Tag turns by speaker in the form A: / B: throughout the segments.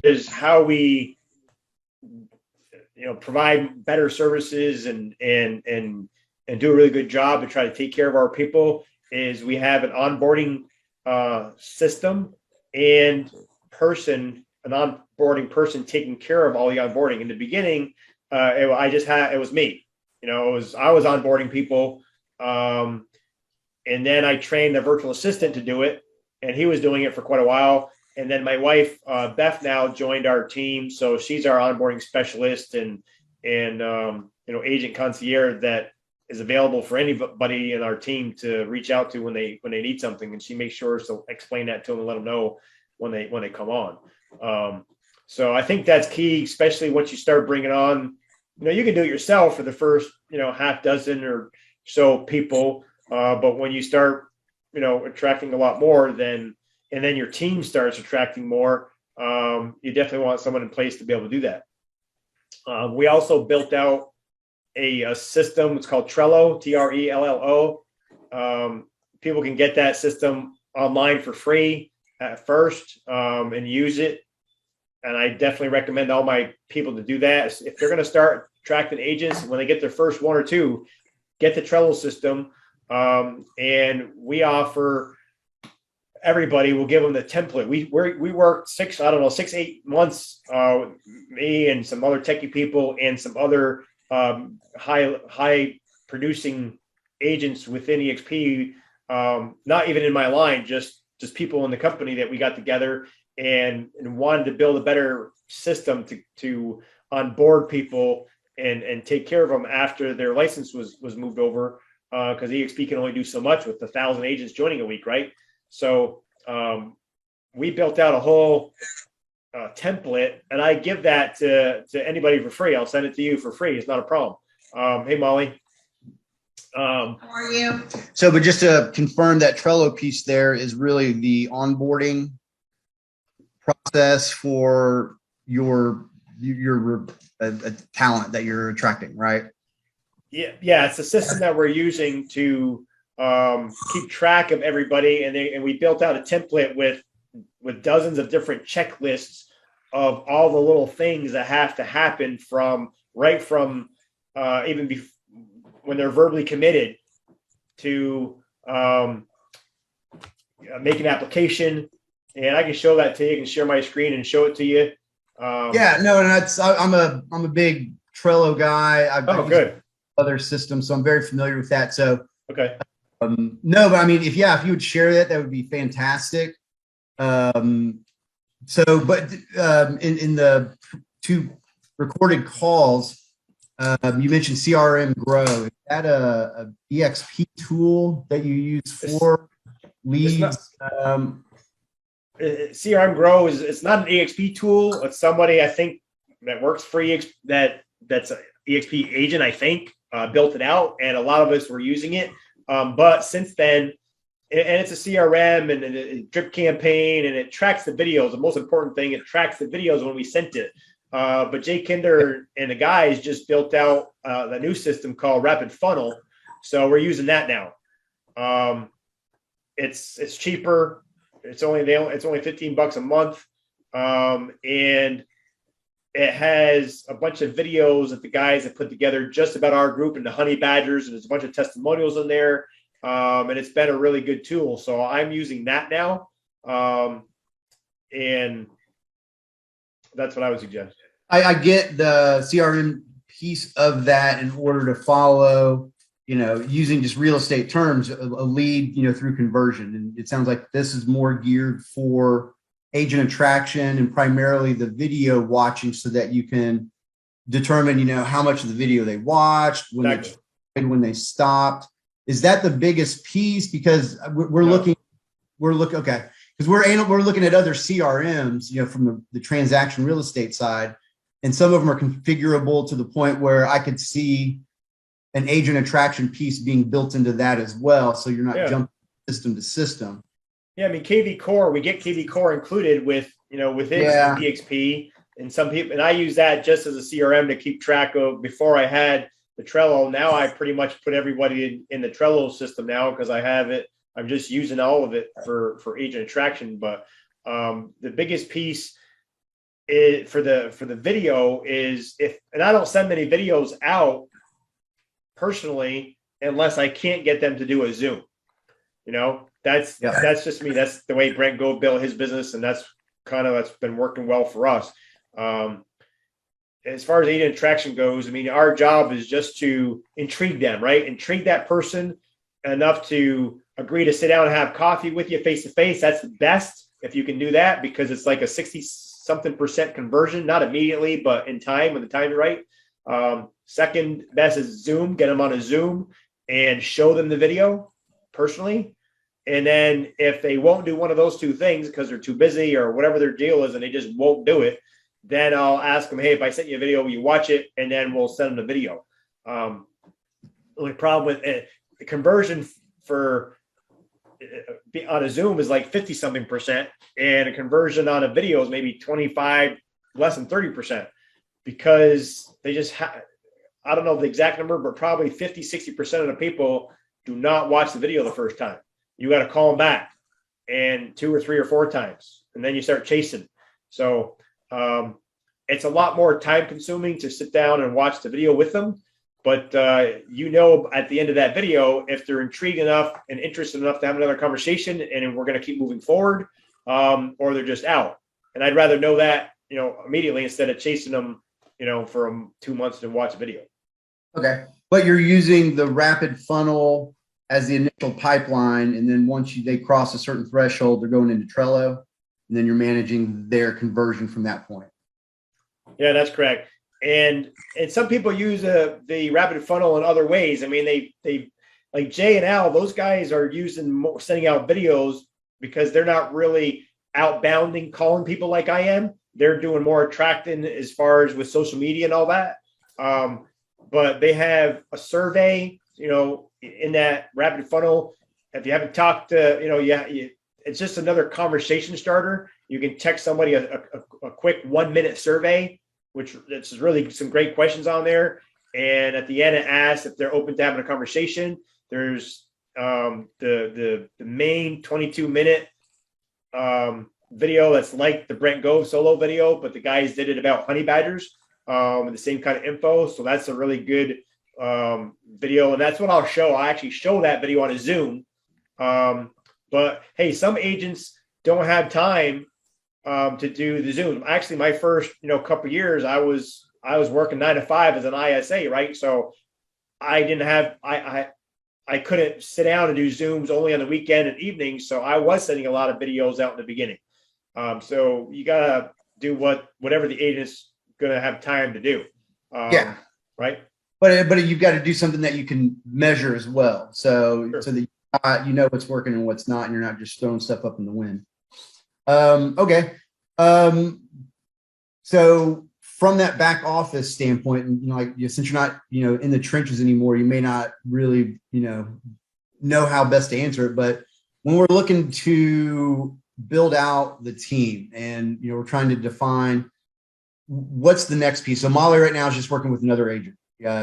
A: as how we, provide better services and do a really good job to try to take care of our people is we have an onboarding system and an onboarding person taking care of all the onboarding. In the beginning, it was me. I was onboarding people, and then I trained a virtual assistant to do it, and he was doing it for quite a while. And then my wife, Beth, now joined our team, so she's our onboarding specialist and agent concierge that is available for anybody in our team to reach out to when they need something, and she makes sure to explain that to them and let them know when they come on. So I think that's key, especially once you start bringing on. You can do it yourself for the first half dozen or so people, but when you start attracting a lot more, and then your team starts attracting more, you definitely want someone in place to be able to do that. We also built out a system. It's called Trello, Trello. People can get that system online for free at first and use it. And I definitely recommend all my people to do that. If they're going to start attracting agents, when they get their first one or two, get the Trello system. And we offer everybody, we'll give them the template. We worked 6-8 months, me and some other techie people and some other high producing agents within EXP, not even in my line, just people in the company that we got together and wanted to build a better system to onboard people and take care of them after their license was moved over, because EXP can only do so much with 1,000 agents joining a week, right? So we built out a whole template, and I give that to anybody for free. I'll send it to you for free. It's not a problem. Hey, Molly.
B: How are you?
C: So, but just to confirm, that Trello piece there is really the onboarding process for your talent that you're attracting, right?
A: Yeah, it's a system that we're using to keep track of everybody, and we built out a template with dozens of different checklists of all the little things that have to happen from even when they're verbally committed to make an application. And I can show that to you. I can share my screen and show it to you.
C: Yeah, no, and I'm a big Trello guy. I've
A: good.
C: Other systems, so I'm very familiar with that. So
A: okay.
C: No, but I mean, if you would share that would be fantastic. But in the two recorded calls, you mentioned CRM Grow. Is that a EXP tool that you use for leads?
A: CRM Grow it's not an EXP tool. It's somebody I think that works for that's an EXP agent, I think, built it out, and a lot of us were using it. But since then, and it's a CRM and a drip campaign, and it tracks the videos. The most important thing, it tracks the videos when we sent it. But Jay Kinder and the guys just built out the new system called Rapid Funnel, so we're using that now. It's cheaper. It's only $15 a month, and it has a bunch of videos that the guys have put together just about our group and the honey badgers, and there's a bunch of testimonials in there, and it's been a really good tool. So I'm using that now, and that's what I would suggest.
C: I get the CRM piece of that in order to follow, using just real estate terms, a lead, through conversion. And it sounds like this is more geared for agent attraction and primarily the video watching, so that you can determine, how much of the video they watched, when they stopped. Is that the biggest piece? Because we're looking, okay. Because we're looking at other CRMs, from the transaction real estate side, and some of them are configurable to the point where I could see an agent attraction piece being built into that as well. So you're not jumping system to system.
A: Yeah, I mean, KV Core, we get KV Core included with EXP, and some people, and I use that just as a CRM to keep track of. Before I had the Trello, now I pretty much put everybody in the Trello system now because I have it. I'm just using all of it for agent attraction. But the biggest piece for the video is and I don't send many videos out personally unless I can't get them to do a Zoom. That's just me. That's the way Brent Gove built his business, and that's been working well for us. As far as agent attraction goes, I mean, our job is just to intrigue them, right? Intrigue that person enough to agree to sit down and have coffee with you face to face. That's the best if you can do that, because it's like a 60-something% conversion, not immediately, but in time, when the time is right. Second best is Zoom. Get them on a Zoom and show them the video personally. And then if they won't do one of those two things because they're too busy or whatever their deal is and they just won't do it, then I'll ask them, hey, if I sent you a video, will you watch it? And then we'll send them the video. The only problem with the conversion for on a Zoom is like 50-something%, and a conversion on a video is maybe 25, less than 30%, because they just I don't know the exact number, but probably 50-60% of the people do not watch the video the first time. You got to call them back, and 2 or 3 or 4 times, and then you start chasing. So it's a lot more time consuming to sit down and watch the video with them. But at the end of that video, if they're intrigued enough and interested enough to have another conversation, and we're going to keep moving forward, or they're just out. And I'd rather know that, immediately, instead of chasing them, for 2 months to watch a video.
C: Okay. But you're using the rapid funnel as the initial pipeline, and then once they cross a certain threshold, they're going into Trello, and then you're managing their conversion from that point.
A: Yeah, that's correct. And some people use the rapid funnel in other ways. I mean, they like Jay and Al, those guys are sending out videos because they're not really outbounding, calling people like I am. They're doing more attracting as far as with social media and all that. But they have a survey, in that rapid funnel. If you haven't talked to, it's just another conversation starter. You can text somebody a quick 1-minute survey, which it's really some great questions on there. And at the end, it asks if they're open to having a conversation. There's the main 22-minute video that's like the Brent Gove solo video, but the guys did it about honey badgers, the same kind of info. So that's a really good video, and that's what I'll show. I actually show that video on a Zoom. But hey, some agents don't have time to do the Zoom. Actually, my first couple of years, I was working 9 to 5 as an ISA, right? So I didn't have I couldn't sit down and do Zooms only on the weekend and evenings. So I was sending a lot of videos out in the beginning. So you gotta do whatever the agent's gonna have time to do. Right.
C: But you've got to do something that you can measure as well. So
A: Sure.
C: So that you know what's working and what's not, and you're not just throwing stuff up in the wind. Okay. So from that back office standpoint, and since you're not in the trenches anymore, you may not really know how best to answer it. But when we're looking to build out the team, and we're trying to define what's the next piece. So Molly right now is just working with another agent.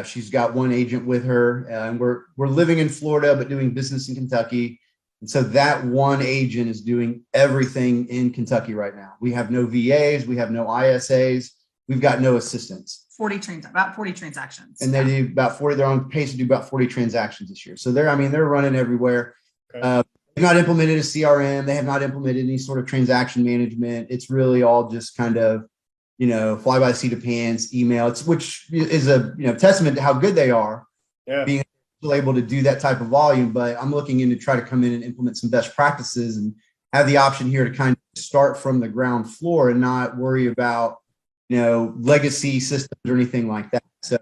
C: She's got one agent with her, and we're living in Florida but doing business in Kentucky. And so that one agent is doing everything in Kentucky right now. We have no VAs, we have no ISAs, we've got no assistants.
B: About 40 transactions.
C: And they do about 40. They're on pace to do about 40 transactions this year. So they're running everywhere.
A: Okay.
C: They've not implemented a CRM. They have not implemented any sort of transaction management. It's really all just kind of fly by the seat of pants, email. Which is a testament to how good they are, being able to do that type of volume. But I'm looking in to try to come in and implement some best practices and have the option here to kind of start from the ground floor and not worry about legacy systems or anything like that. So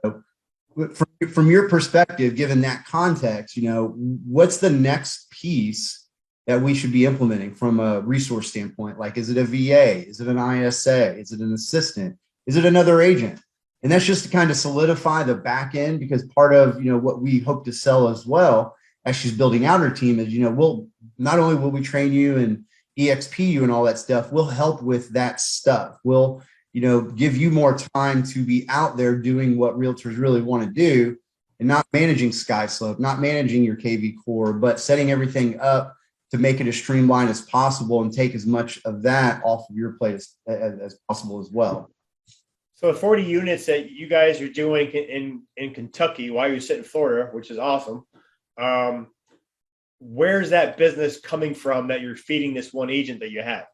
C: from your perspective, given that context, what's the next piece that we should be implementing from a resource standpoint? Like, is it a VA? Is it an ISA? Is it an assistant? Is it another agent? And that's just to kind of solidify the back end, because part of, what we hope to sell as well as she's building out her team is, we'll not only will we train you and EXP you and all that stuff, we'll help with that stuff. We'll, give you more time to be out there doing what realtors really want to do, and not managing SkySlope, not managing your KV core, but setting everything up to make it as streamlined as possible and take as much of that off of your plate as possible as well.
A: So the 40 units that you guys are doing in Kentucky while you sit in Florida, which is awesome. Where's that business coming from that you're feeding this one agent that you have?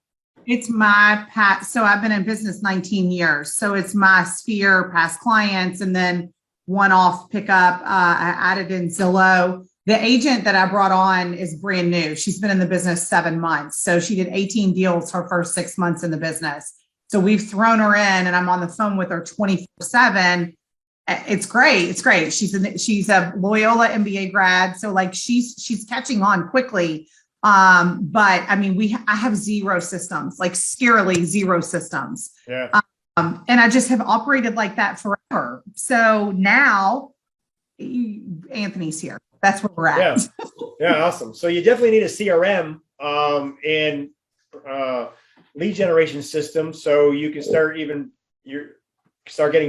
B: It's my so I've been in business 19 years. So it's my sphere, past clients, and then one-off pickup. I added in Zillow. The agent that I brought on is brand new. She's been in the business 7 months. So she did 18 deals her first 6 months in the business. So we've thrown her in and I'm on the phone with her 24/7. It's great. It's great. She's a Loyola MBA grad. So like she's catching on quickly. But I mean, I have zero systems, like scarily zero systems.
A: Yeah.
B: And I just have operated like that forever. So now Anthony's here. That's where we're at.
A: Yeah. Yeah. Awesome. So you definitely need a CRM, and, lead generation system. So you can start getting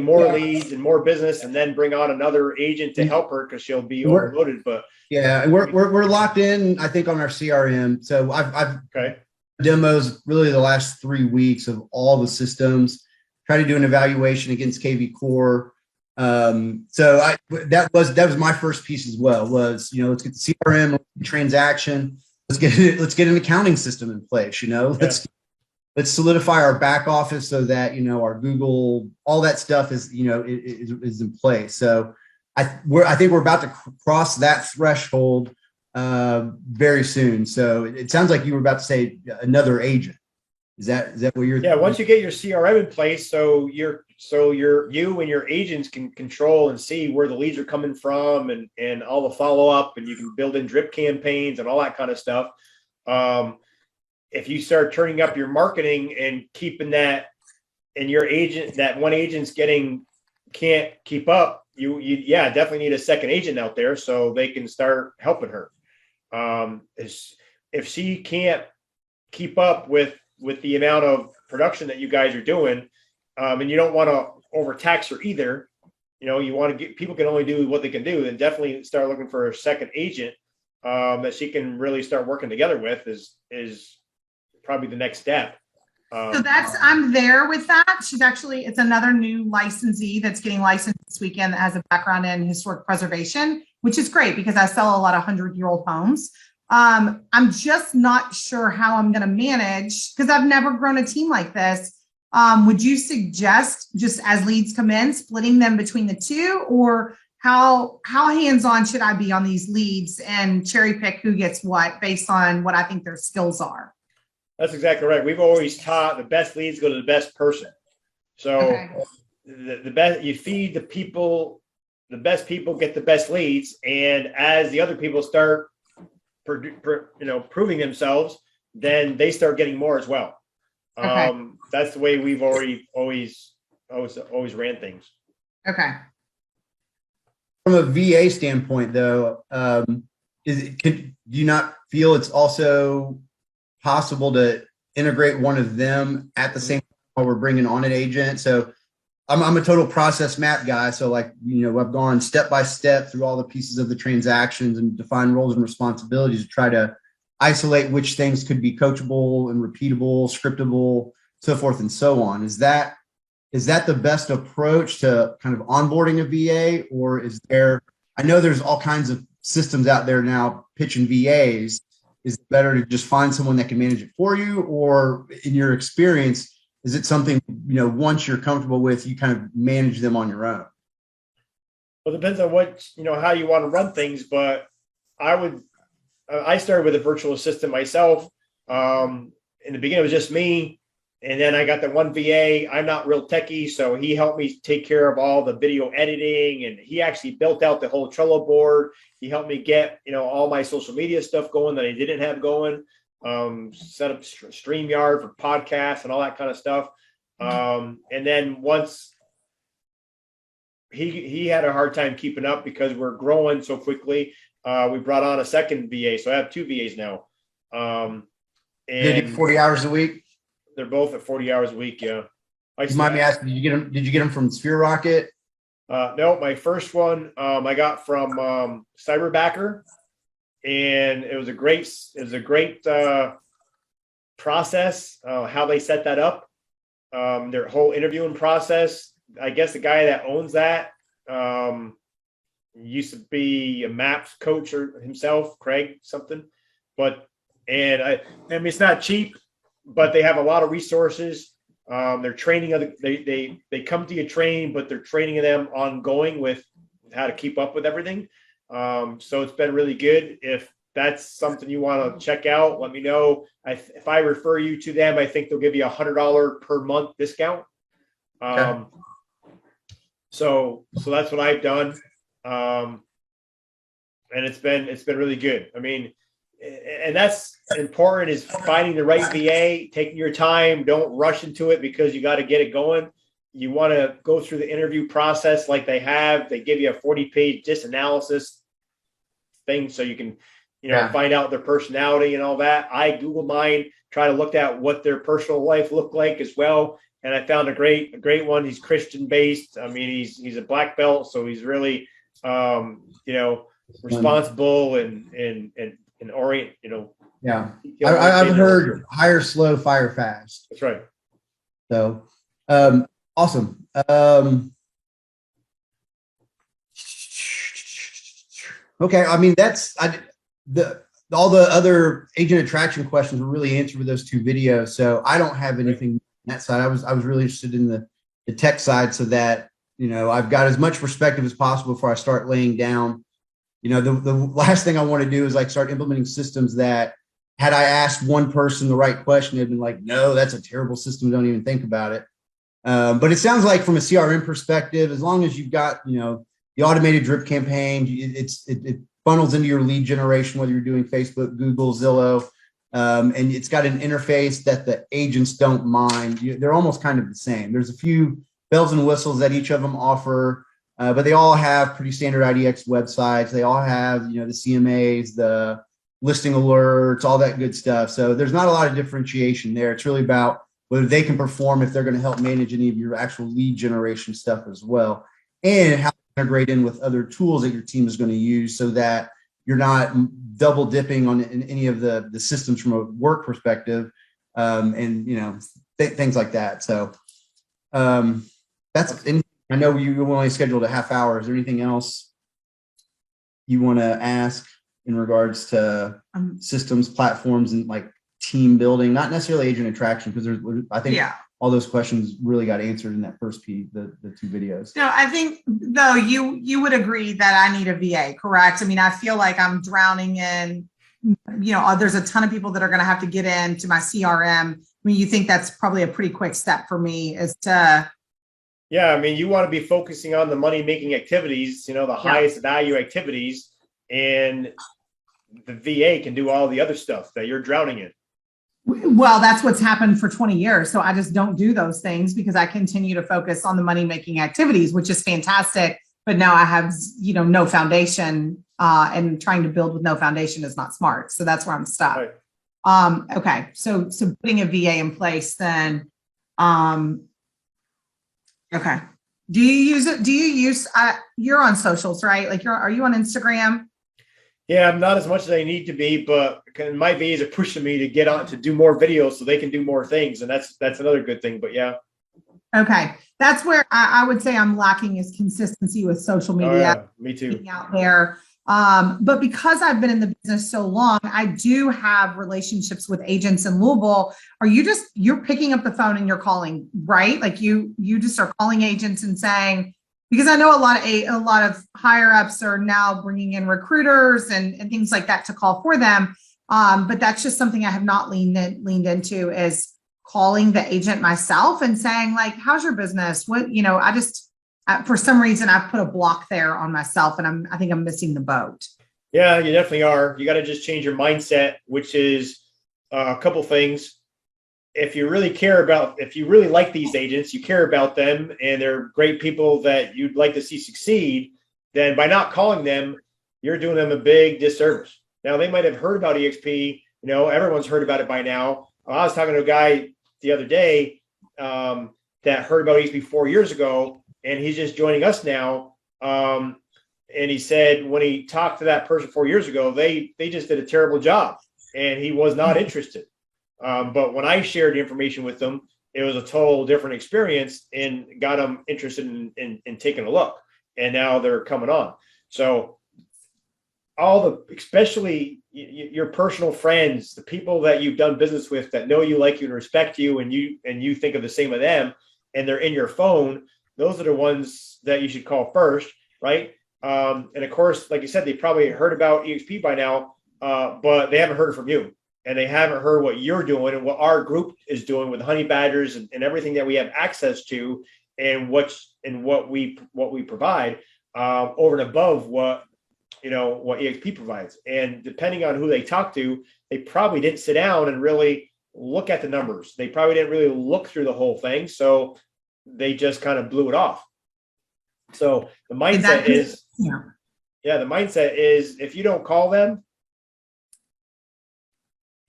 A: more leads and more business, and then bring on another agent to help her because she'll be overloaded. But
C: yeah, we're locked in, I think, on our CRM. So I've demos really the last 3 weeks of all the systems, try to do an evaluation against KV Core. So that was my first piece as well, was, let's get the CRM transaction. Let's get an accounting system in place, let's solidify our back office so that, our Google, all that stuff is in place. So I think we're about to cross that threshold very soon. So it sounds like you were about to say another agent. Is that what you're?
A: Yeah. Once you get your CRM in place, so you and your agents can control and see where the leads are coming from, and all the follow up, and you can build in drip campaigns and all that kind of stuff. If you start turning up your marketing and keeping that, and that one agent's can't keep up, you definitely need a second agent out there so they can start helping her. If she can't keep up with the amount of production that you guys are doing, and you don't want to overtax her either, you want to people can only do what they can do, then definitely start looking for a second agent that she can really start working together with is probably the next step.
B: So I'm there with that. It's another new licensee that's getting licensed this weekend that has a background in historic preservation, which is great because I sell a lot of 100-year-old homes. I'm just not sure how I'm going to manage because I've never grown a team like this. Would you suggest, just as leads come in, splitting them between the two, or how hands-on should I be on these leads and cherry pick who gets what based on what I think their skills are?
A: That's exactly right. We've always taught the best leads go to the best person. So the best, you feed the people, the best people get the best leads. And as the other people start, proving themselves, then they start getting more as well. That's the way we've always ran things.
B: Okay.
C: From a VA standpoint, though, do you not feel it's also possible to integrate one of them at the same time while we're bringing on an agent? So I'm a total process map guy. So I've gone step by step through all the pieces of the transactions and define roles and responsibilities to try to isolate which things could be coachable and repeatable, scriptable, so forth and so on. Is that the best approach to kind of onboarding a VA, or I know there's all kinds of systems out there now pitching VAs. Is it better to just find someone that can manage it for you? Or in your experience, is it something, once you're comfortable with, you kind of manage them on your own?
A: Well, it depends on how you want to run things, but I started with a virtual assistant myself. In the beginning, it was just me. And then I got the one VA. I'm not real techie, so he helped me take care of all the video editing, and he actually built out the whole Trello board. He helped me get, all my social media stuff going that I didn't have going, set up StreamYard for podcasts and all that kind of stuff. And then once he had a hard time keeping up because we're growing so quickly, we brought on a second VA. So I have two VAs now. And
C: they do 40 hours a week?
A: They're both at 40 hours a week. Yeah.
C: You mind me asking, did you get them from Sphere Rocket?
A: No, my first one I got from Cyberbacker. and it was a great process, how they set that up. Their whole interviewing process. I guess the guy that owns that used to be a maps coach or himself, Craig something. I mean, it's not cheap, but they have a lot of resources. They're training they come to you train, but they're training them ongoing with how to keep up with everything. So it's been really good. If that's something you want to check out, let me know. If I refer you to them, I think they'll give you $100 per month discount.
C: Okay.
A: So that's what I've done. And it's been really good. I mean, and that's important, is finding the right VA, taking your time. Don't rush into it because you got to get it going. You want to go through the interview process like they have. They give you a 40-page DIS analysis thing so you can, find out their personality and all that. I Googled mine, try to look at what their personal life looked like as well. And I found a great one. He's Christian based. I mean, he's a black belt, so he's really, responsible and orient,
C: Yeah. I've heard hire slow, fire fast.
A: That's right.
C: So, awesome. Okay. I mean, all the other agent attraction questions were really answered with those two videos. So I don't have anything on that side. I was really interested in the tech side, so that, I've got as much perspective as possible before I start laying down. The last thing I want to do is start implementing systems that, had I asked one person the right question, they'd been like, no, that's a terrible system. Don't even think about it. But it sounds like, from a CRM perspective, as long as you've got, the automated drip campaign, it funnels into your lead generation, whether you're doing Facebook, Google, Zillow, and it's got an interface that the agents don't mind. They're almost kind of the same. There's a few bells and whistles that each of them offer, but they all have pretty standard IDX websites. They all have, the CMAs, the listing alerts, all that good stuff. So there's not a lot of differentiation there. It's really about whether they can perform, if they're going to help manage any of your actual lead generation stuff as well, and how to integrate in with other tools that your team is going to use, so that you're not double dipping on in any of the systems from a work perspective, and things like that. So that's. I know you only scheduled a half hour. Is there anything else you want to ask in regards to systems, platforms, and team building? Not necessarily agent attraction, because I think all those questions really got answered in that first piece, the two videos.
B: No, I think, though, you would agree that I need a VA, correct? I mean, I feel like I'm drowning in, there's a ton of people that are going to have to get into my CRM. I mean, you think that's probably a pretty quick step for me, is to.
A: Yeah. I mean, you want to be focusing on the money making activities, the highest value activities, and the VA can do all the other stuff that you're drowning in.
B: Well, that's what's happened for 20 years. So I just don't do those things because I continue to focus on the money making activities, which is fantastic. But now I have, no foundation, and trying to build with no foundation is not smart. So that's where I'm stuck. Right. Okay. So putting a VA in place then, okay. Do you use it? Do you use, you're on socials, right? Are you on Instagram?
A: Yeah, I'm not as much as I need to be, but my VAs are pushing me to get on to do more videos so they can do more things. And that's another good thing, but yeah.
B: Okay. That's where I would say I'm lacking, is consistency with social media.
A: Oh, yeah. Me too.
B: Being out there. But because I've been in the business so long, I do have relationships with agents in Louisville. You're picking up the phone and you're calling, right? You just are calling agents and saying, because I know a lot of higher ups are now bringing in recruiters and things like that to call for them. But that's just something I have not leaned into, is calling the agent myself and saying, how's your business? What, for some reason I've put a block there on myself, and I think I'm missing the boat.
A: Yeah, you definitely are. You got to just change your mindset, which is a couple things. If you really like these agents, you care about them, and they're great people that you'd like to see succeed, then by not calling them, you're doing them a big disservice. Now, they might have heard about EXP. Everyone's heard about it by now. I was talking to a guy the other day that heard about EXP 4 years ago, and he's just joining us now. And he said when he talked to that person 4 years ago, they just did a terrible job, and he was not interested. But when I shared the information with them, it was a total different experience and got them interested in taking a look. And now they're coming on. So especially your personal friends, the people that you've done business with that know you, like you, and respect you, and you think of the same of them, and they're in your phone, those are the ones that you should call first, right? And of course, like you said, they probably heard about EXP by now, but they haven't heard it from you, and they haven't heard what you're doing and what our group is doing with honey badgers and everything that we have access to, and what we provide, over and above what EXP provides. And depending on who they talk to, they probably didn't sit down and really look at the numbers. They probably didn't really look through the whole thing. So they just kind of blew it off. So the mindset is, the mindset is, if you don't call them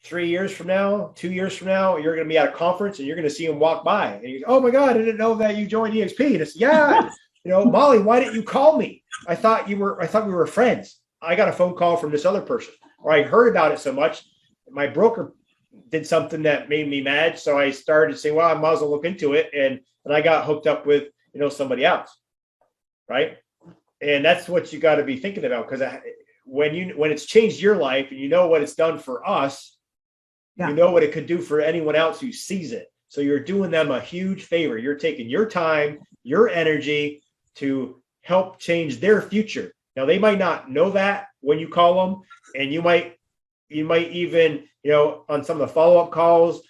A: 3 years from now, 2 years from now, you're going to be at a conference and you're going to see them walk by and you go, oh my God, I didn't know that you joined EXP. And it's, yeah, Molly, why didn't you call me? I thought we were friends. I got a phone call from this other person, or I heard about it so much. My broker did something that made me mad. So I started to say, well, I might as well look into it. And I got hooked up with, somebody else. Right. And that's what you got to be thinking about. Because when it's changed your life and you know what it's done for us, you know what it could do for anyone else who sees it. So you're doing them a huge favor. You're taking your time, your energy to help change their future. Now, they might not know that when you call them, and you might even, on some of the follow-up calls,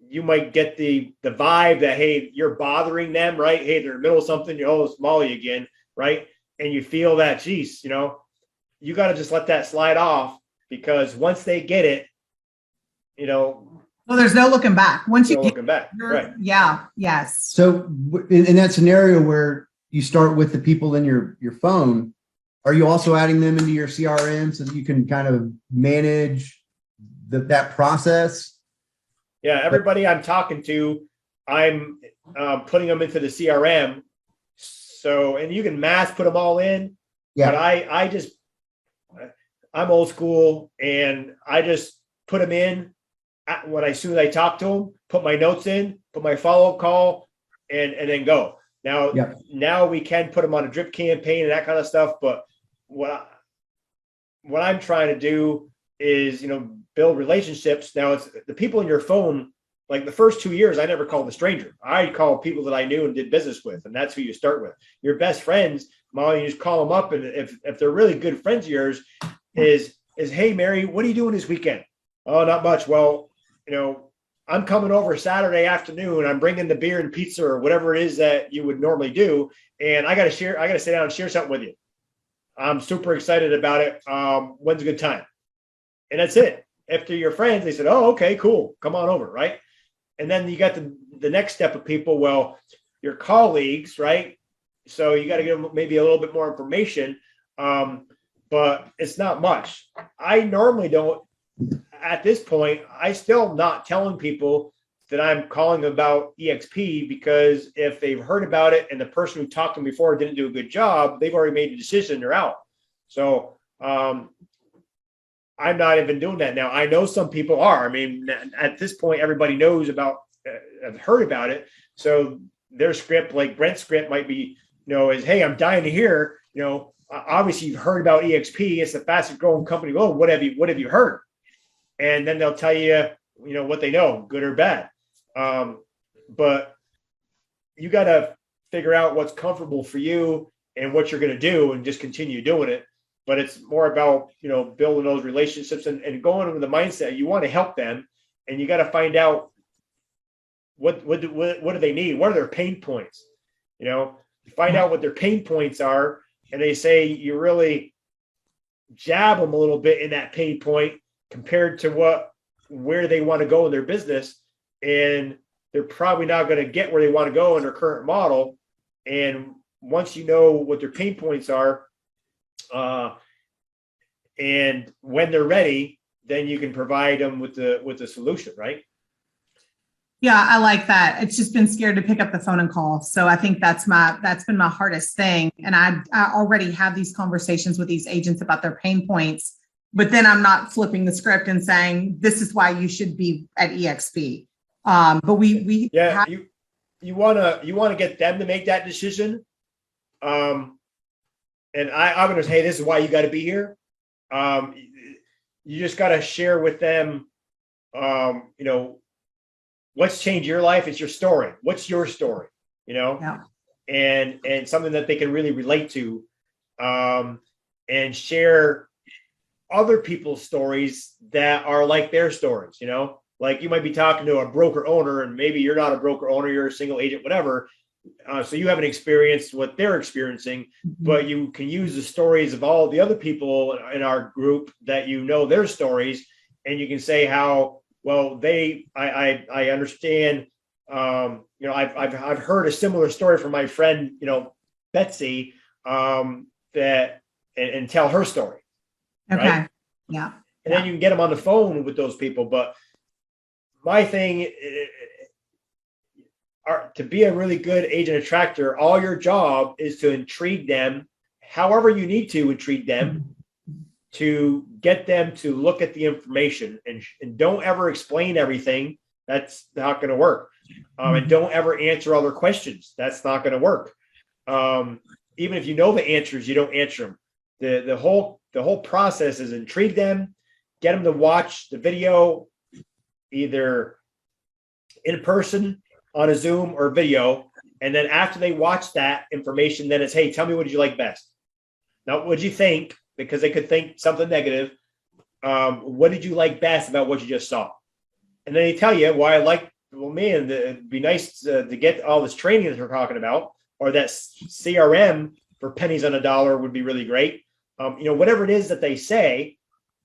A: you might get the vibe that, hey, you're bothering them, right? Hey, they're in the middle of something. It's Molly again, right? And you feel that, geez, you got to just let that slide off, because once they get it, well,
B: there's no looking back. Once you
A: looking back, right?
B: Yeah. Yes.
C: So in that scenario where you start with the people in your phone, are you also adding them into your CRM so that you can kind of manage that process?
A: Yeah, everybody I'm talking to, I'm putting them into the CRM. So, and you can mass put them all in. Yeah. But I'm old school, and I just put them in as soon as I talk to them, put my notes in, put my follow-up call, and then go. Now we can put them on a drip campaign and that kind of stuff. But what I'm trying to do is, build relationships. Now, it's the people in your phone. Like the first 2 years, I never called a stranger. I called people that I knew and did business with, and that's who you start with. Your best friends, Molly, you just call them up, and if they're really good friends of yours, is hey, Mary, what are you doing this weekend? Oh, not much. Well, I'm coming over Saturday afternoon. I'm bringing the beer and pizza or whatever it is that you would normally do, and I got to sit down and share something with you. I'm super excited about it. When's a good time? And that's it. After your friends, they said, oh, okay, cool. Come on over, right? And then you got the next step of people. Well, your colleagues, right? So you got to give them maybe a little bit more information, but it's not much. I normally don't. At this point, I still not telling people that I'm calling about EXP, because if they've heard about it and the person who talked to them before didn't do a good job, they've already made a decision. They're out. So I'm not even doing that now. I know some people are. I mean, at this point, everybody knows about, have heard about it. So their script, like Brent's script, might be, is, hey, I'm dying to hear, obviously you've heard about EXP. It's the fastest growing company. Oh, what have you heard? And then they'll tell you, what they know, good or bad. But you got to figure out what's comfortable for you and what you're going to do, and just continue doing it. But it's more about, building those relationships and going with the mindset. You want to help them, and you got to find out what do they need? What are their pain points? Find out what their pain points are. And they say you really jab them a little bit in that pain point compared to where they want to go in their business. And they're probably not going to get where they want to go in their current model. And once you know what their pain points are, and when they're ready, then you can provide them with the solution, right?
B: Yeah, I like that. It's just been scared to pick up the phone and call. So I think that's been my hardest thing. And I already have these conversations with these agents about their pain points, but then I'm not flipping the script and saying, this is why you should be at EXP. But
A: Yeah, you wanna get them to make that decision. And I'm gonna say, hey, this is why you got to be here. You just got to share with them, what's changed your life. It's your story. What's your story?
B: Yeah.
A: And something that they can really relate to, and share other people's stories that are like their stories. Like you might be talking to a broker owner, and maybe you're not a broker owner, you're a single agent, whatever. So you haven't experienced what they're experiencing, but you can use the stories of all the other people in our group that their stories, and you can say how well I understand. I've heard a similar story from my friend, Betsy, that and tell her story.
B: Okay.
A: Right?
B: Yeah.
A: And then you can get them on the phone with those people. But my thing to be a really good agent attractor, all your job is to intrigue them however you need to intrigue them to get them to look at the information, and don't ever explain everything. That's not going to work. And don't ever answer other questions. That's not going to work. Even if you know the answers, you don't answer them. The whole process is intrigue them, get them to watch the video either in person on a Zoom or video. And then after they watch that information, then it's, hey, tell me, what did you like best? Not what did you think, because they could think something negative. What did you like best about what you just saw? And then they tell you why it'd be nice to get all this training that we're talking about, or that CRM for pennies on a dollar would be really great. Whatever it is that they say,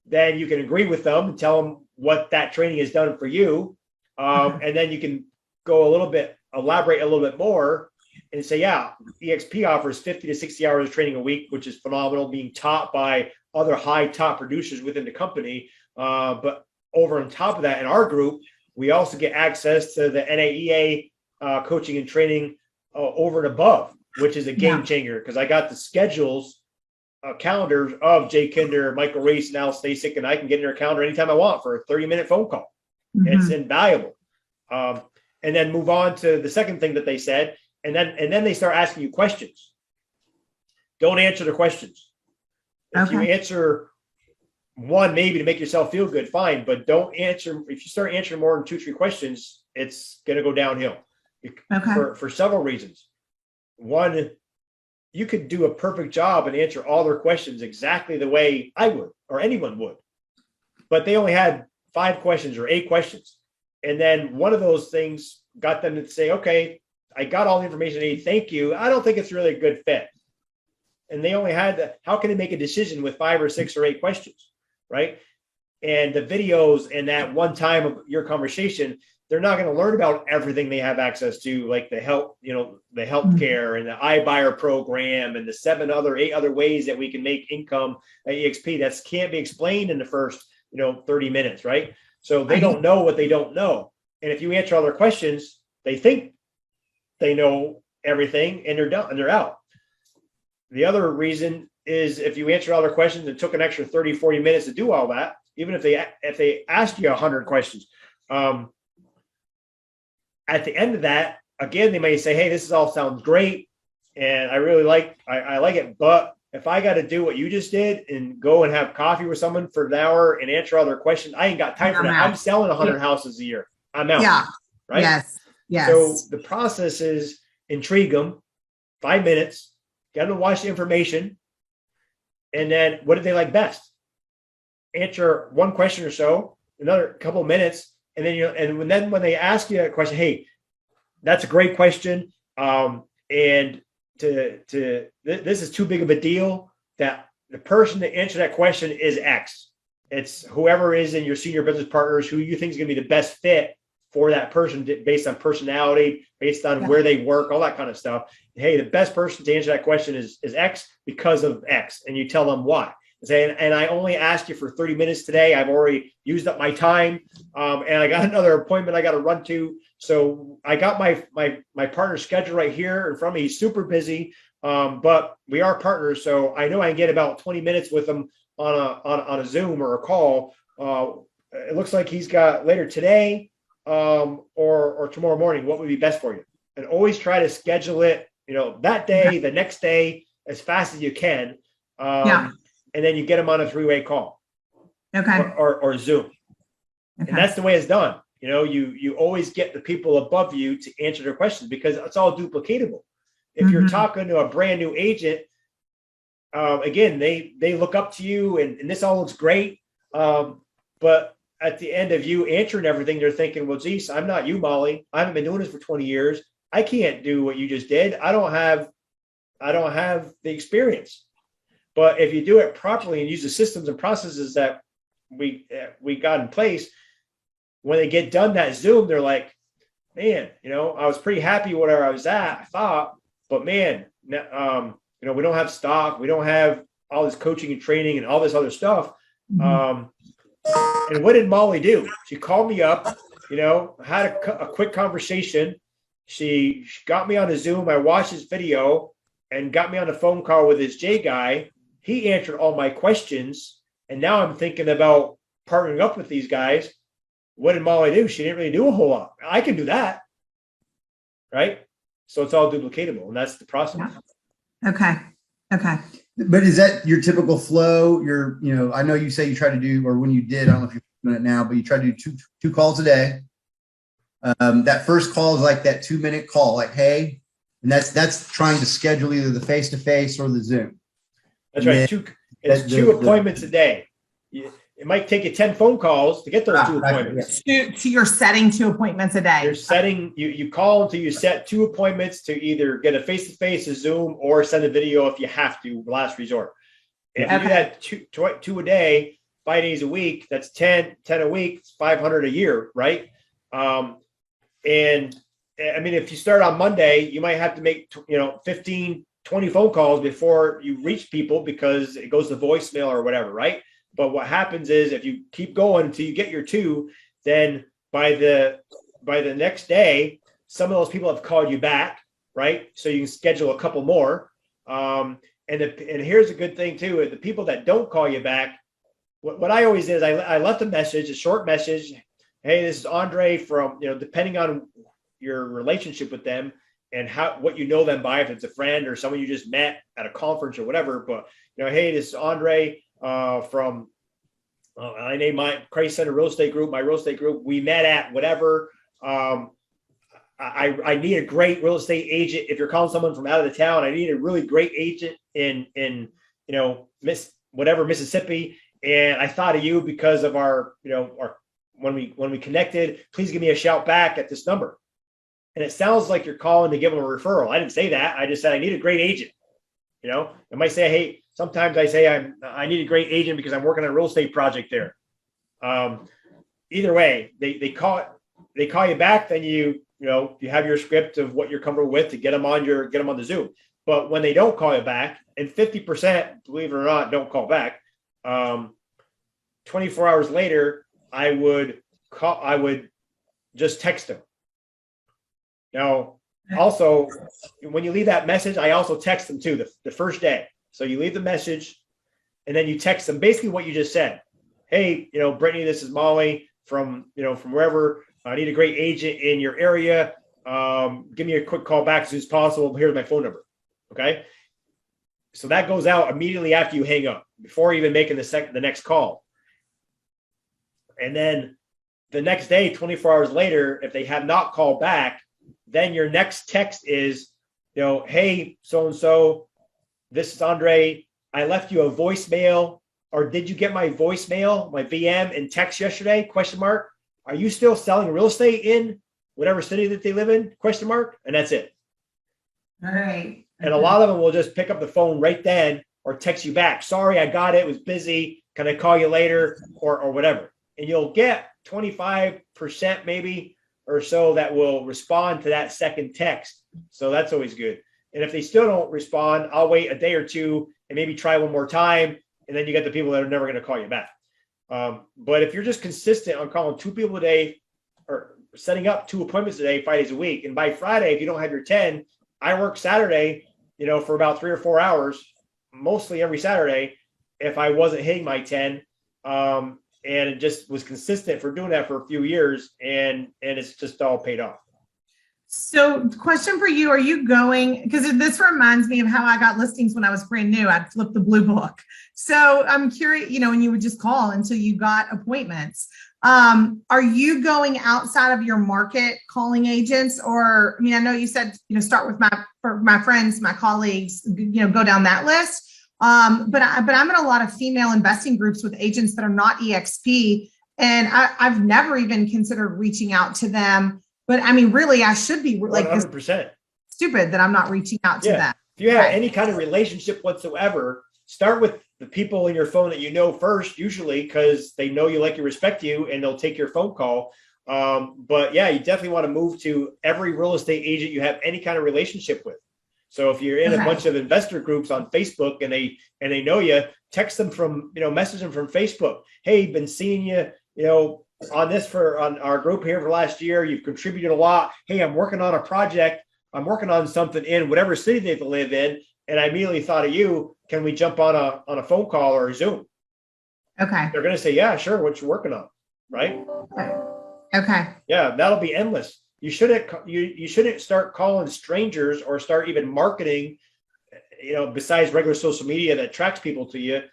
A: then you can agree with them and tell them what that training has done for you. And then you can elaborate a little bit more and say, yeah, EXP offers 50 to 60 hours of training a week, which is phenomenal, being taught by other high top producers within the company. But over on top of that, in our group, we also get access to the NAEA coaching and training over and above, which is a game changer, because I got the schedules, calendars of Jay Kinder, Michael Reese, and Al Stasic, and I can get in their calendar anytime I want for a 30-minute phone call. It's invaluable. And then move on to the second thing that they said. And then they start asking you questions. Don't answer the questions. If you answer one, maybe to make yourself feel good, fine. But don't answer. If you start answering more than 2-3 questions, it's going to go downhill for several reasons. One, you could do a perfect job and answer all their questions exactly the way I would or anyone would. But they only had 5 questions or 8 questions. And then one of those things got them to say, okay, I got all the information I need. Thank you. I don't think it's really a good fit. And they only had how can they make a decision with 5 or 6 or 8 questions, right? And the videos and that one time of your conversation, they're not going to learn about everything they have access to, like the healthcare and the iBuyer program and the 8 other ways that we can make income at EXP. That can't be explained in the first, 30 minutes, right? So they don't know what they don't know. And if you answer all their questions, they think they know everything and they're done and they're out. The other reason is if you answer all their questions and took an extra 30, 40 minutes to do all that, even if they asked you 100 questions, at the end of that, again, they may say, hey, this all sounds great. And I really like it. But if I got to do what you just did and go and have coffee with someone for an hour and answer all their questions, I ain't got time for that. I'm selling 100 houses a year. I'm out.
B: Yeah.
A: Right.
B: Yes.
A: So the process is intrigue them, 5 minutes, get them to watch the information. And then what did they like best? Answer one question or so, another couple of minutes. And then when they ask you a question, hey, that's a great question. And this is too big of a deal that the person to answer that question is X. It's whoever is in your senior business partners who you think is going to be the best fit for that person based on personality, based on where they work, all that kind of stuff. Hey, the best person to answer that question is X because of X. And you tell them why. saying, and I only asked you for 30 minutes today. I've already used up my time. And I got another appointment I got to run to. So I got my partner's schedule right here in front of me. He's super busy. But we are partners. So I know I can get about 20 minutes with him on a Zoom or a call. It looks like he's got later today, or tomorrow morning. What would be best for you? And always try to schedule it, that day, the next day, as fast as you can. And then you get them on a 3-way call.
B: Okay.
A: Or Zoom.
B: Okay.
A: And that's the way it's done. You always get the people above you to answer their questions because it's all duplicatable. If you're talking to a brand new agent, again, they look up to you and this all looks great. But at the end of you answering everything, they're thinking, well, geez, I'm not you, Molly. I haven't been doing this for 20 years. I can't do what you just did. I don't have the experience. But if you do it properly and use the systems and processes that we got in place, when they get done that Zoom, they're like, man, I was pretty happy where I was at, I thought, but man, we don't have stock. We don't have all this coaching and training and all this other stuff. And what did Molly do? She called me up, had a quick conversation. She got me on a Zoom. I watched his video and got me on a phone call with his J guy. He answered all my questions. And now I'm thinking about partnering up with these guys. What did Molly do? She didn't really do a whole lot. I can do that. Right? So it's all duplicatable. And that's the process.
B: Okay.
C: But is that your typical flow? I know you say you try to do, or when you did, I don't know if you're doing it now, but you try to do two calls a day. That first call is like that 2-minute call, like, hey, and that's trying to schedule either the face-to-face or the Zoom.
A: That's right. Two appointments a day. It might take you 10 phone calls to get those 2 appointments.
B: So you're setting 2 appointments a day.
A: You're setting, you call until you set 2 appointments to either get a face-to-face, a Zoom, or send a video if you have to, last resort. If you do that two a day, 5 days a week, that's 10 a week, it's 500 a year, right? And I mean, if you start on Monday, you might have to make, 15, 20 phone calls before you reach people because it goes to voicemail or whatever, right? But what happens is if you keep going until you get your 2, then by the next day, some of those people have called you back, right? So you can schedule a couple more. And here's a good thing too: the people that don't call you back, what I always did is I left a short message. Hey, this is Andre from, depending on your relationship with them and what you know them by, if it's a friend or someone you just met at a conference or whatever. But hey, this is Andre. From I named my Christ Center Real Estate Group, my real estate group. We met at whatever. I need a great real estate agent. If you're calling someone from out of the town, I need a really great agent in Mississippi. And I thought of you because of our when we connected. Please give me a shout back at this number. And it sounds like you're calling to give them a referral. I didn't say that. I just said I need a great agent. I might say, hey, sometimes I say I need a great agent because I'm working on a real estate project there. Either way, they call you back, then you have your script of what you're comfortable with to get them on the Zoom. But when they don't call you back, and 50%, believe it or not, don't call back, 24 hours later, I would just text them. Now, also, when you leave that message, I also text them too the first day. So you leave the message and then you text them basically what you just said. Hey, Brittany, this is Molly from wherever. I need a great agent in your area. Give me a quick call back as soon as possible. Here's my phone number. Okay. So that goes out immediately after you hang up, before even making the next call. And then the next day, 24 hours later, if they have not called back, then your next text is, hey, so-and-so, this is Andre. I left you a voicemail, or did you get my voicemail, my VM and text yesterday? ? Are you still selling real estate in whatever city that they live in ? And that's it.
B: All right.
A: And a lot of them will just pick up the phone right then or text you back. Sorry, I got it. It was busy. Can I call you later or whatever? And you'll get 25% maybe or so that will respond to that second text. So that's always good. And if they still don't respond, I'll wait a day or two and maybe try one more time. and then you got the people that are never going to call you back. But if you're just consistent on calling 2 people a day or setting up 2 appointments a day, 5 days a week, and by Friday, if you don't have your 10, I work Saturday, for about 3 or 4 hours, mostly every Saturday, if I wasn't hitting my 10. And it just was consistent for doing that for a few years, and it's just all paid off.
B: So question for you, are you going, because this reminds me of how I got listings when I was brand new, I'd flip the blue book. So I'm curious, and you would just call until you got appointments. Are you going outside of your market calling agents? Or, I know you said, start with my friends, my colleagues, go down that list. But I'm in a lot of female investing groups with agents that are not EXP, and I've never even considered reaching out to them. But really, I should be like
A: 100%.
B: Stupid that I'm not reaching out to them.
A: If you have any kind of relationship whatsoever, start with the people in your phone that you know first, usually because they know you, like you, respect you, and they'll take your phone call. But yeah, you definitely want to move to every real estate agent you have any kind of relationship with. So if you're in a bunch of investor groups on Facebook and they know you, text them from, message them from Facebook. Hey, been seeing you, on our group here for last year. You've contributed a lot. Hey, I'm working on a project. I'm working on something in whatever city they live in. And I immediately thought of you. Can we jump on a phone call or a Zoom?
B: Okay.
A: They're going to say, yeah, sure. What you working on? Right.
B: Okay.
A: Yeah. That'll be endless. You shouldn't start calling strangers or start even marketing, besides regular social media that attracts people to you,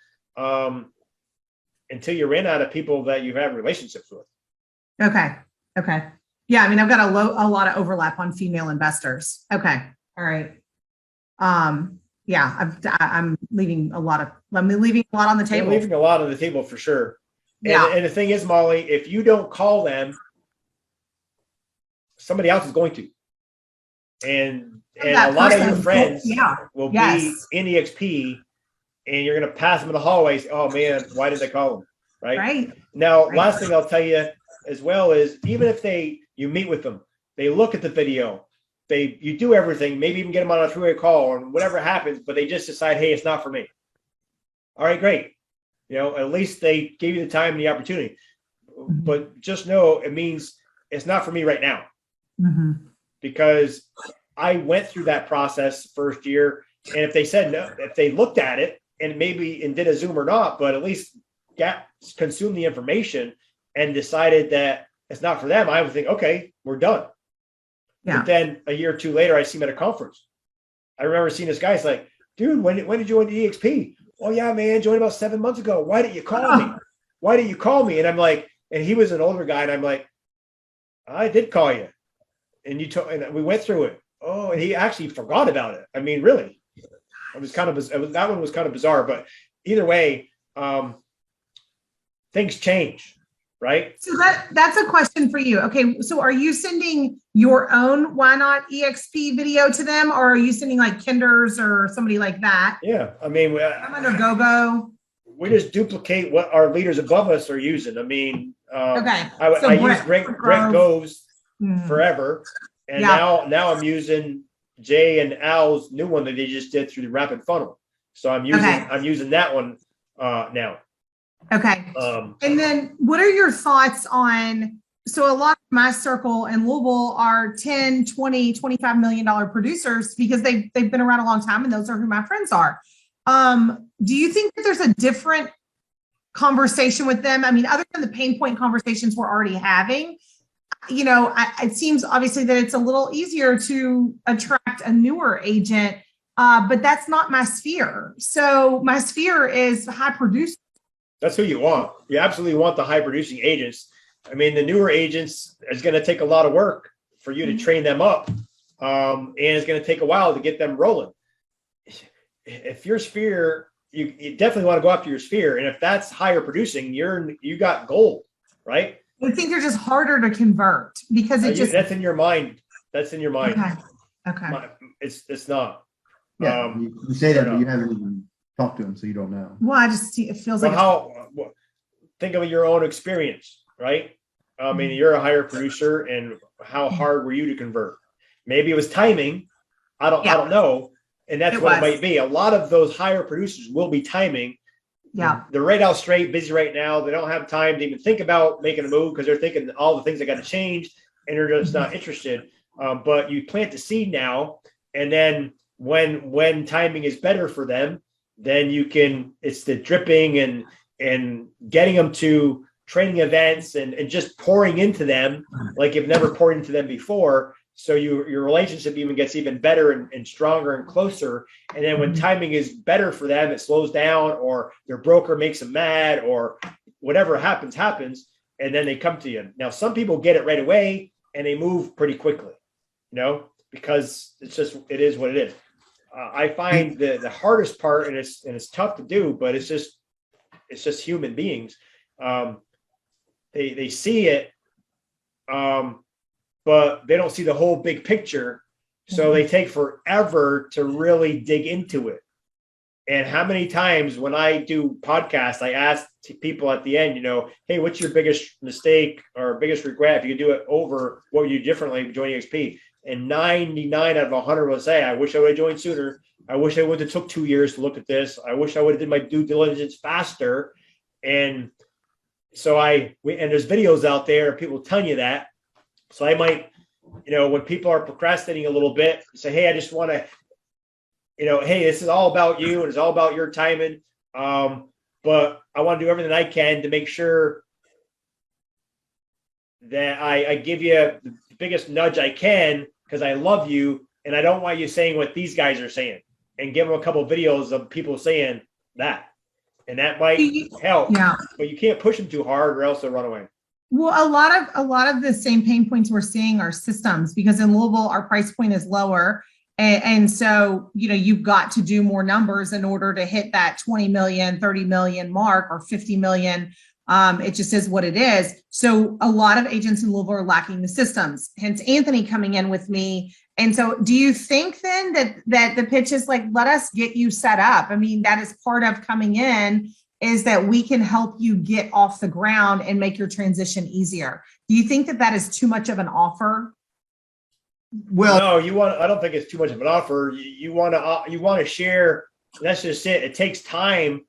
A: until you ran out of people that you have relationships with.
B: Okay. Yeah. I've got a lot of overlap on female investors. Okay. All right. Yeah, I'm leaving a lot on the table.
A: You're leaving a lot on the table for sure.
B: Yeah.
A: And the thing is, Molly, if you don't call them, somebody else is going to. And a lot of your friends will be in EXP, and you're going to pass them in the hallway. Say, oh man, why did they call them? Right. Now, last thing I'll tell you as well is, even if you meet with them, they look at the video, you do everything, maybe even get them on a 3-way call or whatever happens, but they just decide, hey, it's not for me. All right, great. At least they gave you the time and the opportunity. Mm-hmm. But just know it means it's not for me right now.
B: Mm-hmm.
A: Because I went through that process first year, and if they said no, if they looked at it and did a Zoom or not, but at least consumed the information and decided that it's not for them, I would think, okay, we're done. Yeah. But then a year or two later, I see him at a conference. I remember seeing this guy. He's like, dude, when did you join the EXP? Oh yeah, man, joined about 7 months ago. Why didn't you call me? Why didn't you call me? And I'm like, and he was an older guy, and I'm like, I did call you. And and we went through it. Oh, and he actually forgot about it. Really, that one was kind of bizarre. But either way, things change, right?
B: So that's a question for you. Okay, so are you sending your own Why Not EXP video to them, or are you sending like Kinders or somebody like that?
A: Yeah,
B: I'm under GoGo.
A: We just duplicate what our leaders above us are using.
B: Okay.
A: I use Greg Gove's forever, and now I'm using Jay and Al's new one that they just did through the Rapid Funnel. So I'm using that one now.
B: Okay. And then what are your thoughts on, so a lot of my circle in Louisville are 10, 20, $25 million producers because they've been around a long time, and those are who my friends are. Do you think that there's a different conversation with them? Other than the pain point conversations we're already having, it seems obviously that it's a little easier to attract a newer agent, but that's not my sphere. So my sphere is high producers.
A: That's who you want. You absolutely want the high producing agents. The newer agents is going to take a lot of work for you to train them up. And it's going to take a while to get them rolling. If your sphere, you definitely want to go after your sphere. And if that's higher producing, you got gold, right?
B: I think they're just harder to convert because
A: that's in your mind. That's in your mind.
B: Okay.
A: It's not.
C: Yeah, you say that, but you haven't even talked to them, so you don't know.
B: Well, it feels like
A: think of your own experience, right? You're a higher producer, and how hard were you to convert? Maybe it was timing. I don't know. And that's what it might be. A lot of those higher producers will be timing.
B: Yeah.
A: They're right out straight, busy right now. They don't have time to even think about making a move because they're thinking all the things that got to change and they're just not interested. But you plant the seed now, and then when timing is better for them, then you can, it's the dripping and getting them to training events and just pouring into them like you've never poured into them before. So your relationship even gets even better and stronger and closer. And then when timing is better for them, it slows down, or their broker makes them mad, or whatever happens. And then they come to you. Now, some people get it right away and they move pretty quickly, because it is what it is. I find the hardest part, and it's tough to do, but it's just human beings. They see it, but they don't see the whole big picture. So they take forever to really dig into it. And how many times when I do podcasts, I ask people at the end, hey, what's your biggest mistake or biggest regret? If you could do it over, what would you do differently joining XP? And 99 out of 100 will say, I wish I would have joined sooner. I wish I would have took 2 years to look at this. I wish I would have did my due diligence faster. And so and there's videos out there of people telling you that. So I might, when people are procrastinating a little bit, say, hey, I just want to, hey, this is all about you and it's all about your timing. But I want to do everything I can to make sure that I give you the biggest nudge I can, because I love you and I don't want you saying what these guys are saying, and give them a couple of videos of people saying that. And that might help, but you can't push them too hard or else they'll run away.
B: Well, a lot of the same pain points we're seeing are systems, because in Louisville, our price point is lower. And so, you've got to do more numbers in order to hit that 20 million, 30 million mark, or 50 million. It just is what it is. So a lot of agents in Louisville are lacking the systems, hence Anthony coming in with me. And so do you think then that the pitch is like, let us get you set up? I mean, that is part of coming in, is that we can help you get off the ground and make your transition easier. Do you think that is too much of an offer?
C: Well,
A: no, I don't think it's too much of an offer. You want to share. That's just it. It takes time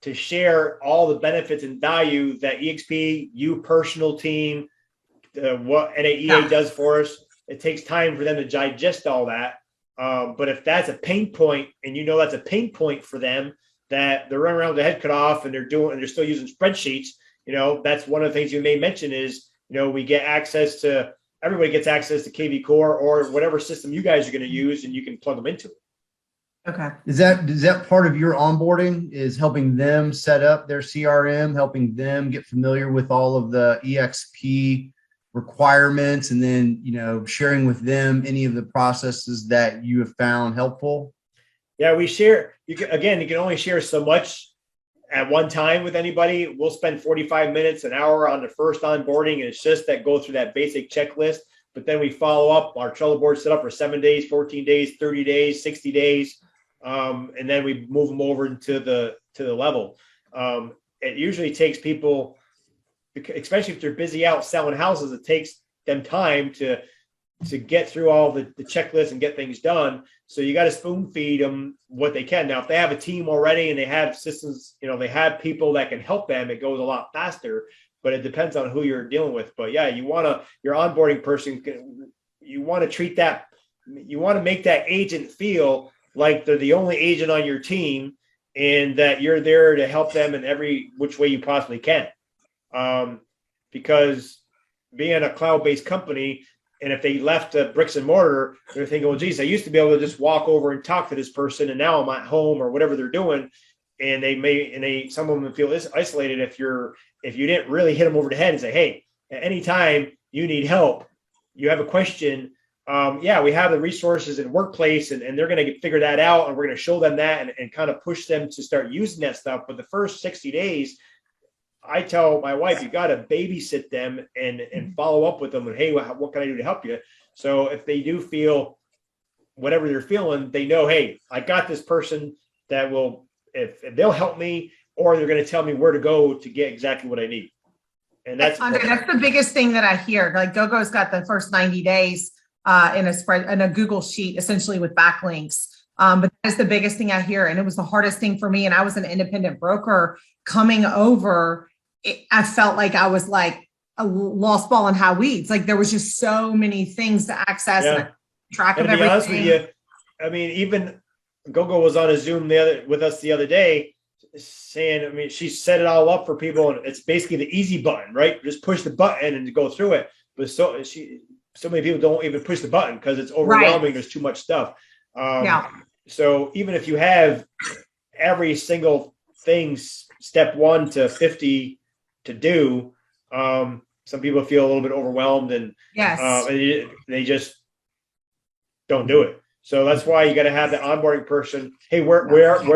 A: to share all the benefits and value that EXP, you personal team, what NAEA does for us. It takes time for them to digest all that. But if that's a pain point, and that's a pain point for them, that they're running around with their head cut off and they're still using spreadsheets, that's one of the things you may mention is, we get access to, everybody gets access to KV Core or whatever system you guys are going to use, and you can plug them into it.
C: Okay. Is that part of your onboarding, is helping them set up their CRM, helping them get familiar with all of the EXP requirements, and then, sharing with them any of the processes that you have found helpful?
A: Yeah, we share. You can only share so much at one time with anybody. We'll spend 45 minutes, an hour on the first onboarding, and it's just that go through that basic checklist. But then we follow up. Our Trello board set up for 7 days, 14 days, 30 days, 60 days. And then we move them over to the level. It usually takes people, especially if they're busy out selling houses, it takes them time to get through all the checklists and get things done. So you got to spoon feed them what they can. Now, if they have a team already and they have systems, they have people that can help them, it goes a lot faster, but it depends on who you're dealing with. But yeah, your onboarding person, you want to treat that, you want to make that agent feel like they're the only agent on your team, and that you're there to help them in every which way you possibly can. Because being a cloud-based company, and if they left the bricks and mortar, they're thinking, well, geez, I used to be able to just walk over and talk to this person, and now I'm at home or whatever they're doing. And some of them feel isolated if you didn't really hit them over the head and say, hey, at any time you need help, you have a question. We have the resources in Workplace, and they're going to figure that out, and we're going to show them that and kind of push them to start using that stuff. But the first 60 days, I tell my wife, you got to babysit them and follow up with them. And hey, what can I do to help you? So if they do feel whatever they're feeling, they know, hey, I got this person that will, if they'll help me, or they're going to tell me where to go to get exactly what I need. And that's
B: the biggest thing that I hear. Like GoGo's got the first 90 days in a Google sheet, essentially with backlinks. But that's the biggest thing I hear. And it was the hardest thing for me. And I was an independent broker coming over. I felt like I was like a lost ball in high weeds. Like there was just so many things to access and track of
A: to be honest with
B: everything.
A: you, I mean, even Gogo was on a Zoom with us the other day saying, I mean, she set it all up for people and it's basically the easy button, right? Just push the button and go through it. But so many people don't even push the button because it's overwhelming. There's too much stuff. So even if you have every single thing, step 1 to 50 to do, some people feel a little bit overwhelmed and they just don't do it. So that's why you got to have the onboarding person. Hey, where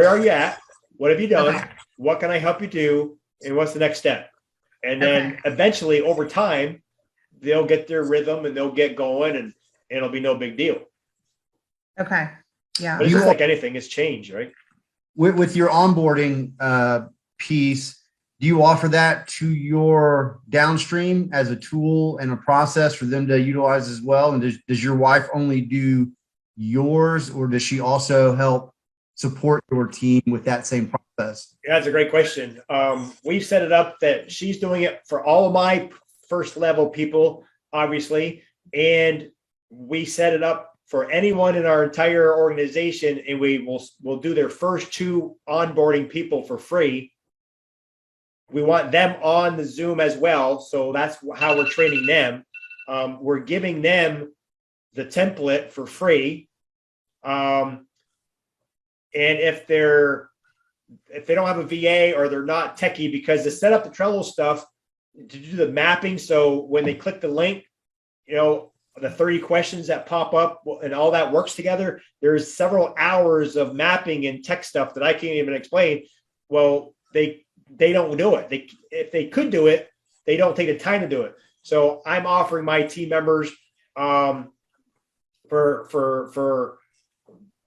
A: are you at? What have you done?
B: Okay.
A: What can I help you do? And what's the next step? And then eventually over time, they'll get their rhythm and they'll get going and it'll be no big deal.
B: Okay. Yeah.
A: But it's just like anything, it's change, right?
C: With your onboarding piece, do you offer that to your downstream as a tool and a process for them to utilize as well? And does your wife only do yours, or does she also help support your team with that same process?
A: Yeah, that's a great question. We've set it up that she's doing it for all of my first level people, obviously, and we set it up for anyone in our entire organization, and we'll do their first 2 onboarding people for free. We want them on the Zoom as well, so that's how we're training them. We're giving them the template for free. And if they don't have a VA or they're not techie, because to set up the Trello stuff, to do the mapping, so when they click the link, the 30 questions that pop up and all that works together, there's several hours of mapping and tech stuff that I can't even explain. Well, they don't do it. If they could do it, they don't take the time to do it. So I'm offering my team members for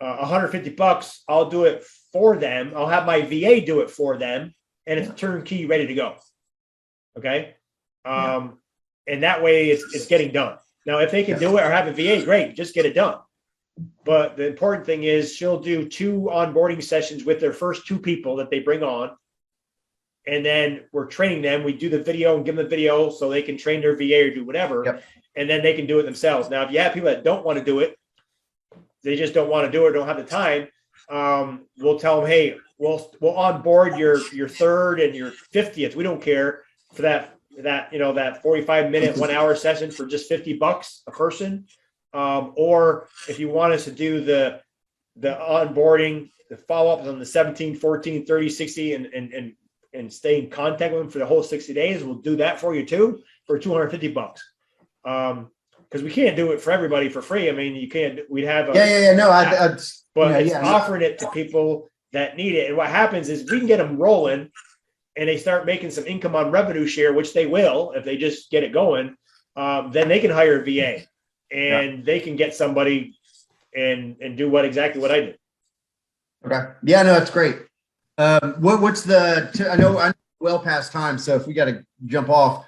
A: $150, I'll do it for them. I'll have my VA do it for them, and it's turnkey, ready to go. Okay, and that way it's getting done. Now, if they can do it or have a VA, great, just get it done. But the important thing is she'll do 2 onboarding sessions with their first 2 people that they bring on, and then we're training them. We do the video and give them the video so they can train their VA or do whatever, and then they can do it themselves. Now, if you have people that don't want to do it, they just don't want to do it, don't have the time, we'll tell them, hey, we'll onboard your 3rd and your 50th. We don't care for that 45-minute, 1-hour session for just $50 a person. Or if you want us to do the onboarding, the follow-ups on the 17, 14, 30, 60, and stay in contact with them for the whole 60 days, we'll do that for you too for $250. Because we can't do it for everybody for free. I mean, you can't. We'd have offering it to people that need it. And what happens is we can get them rolling, and they start making some income on revenue share, which they will if they just get it going. Then they can hire a VA, and they can get somebody and do exactly what I did.
C: Okay. Yeah. No, that's great. What's I know well past time, so if we got to jump off.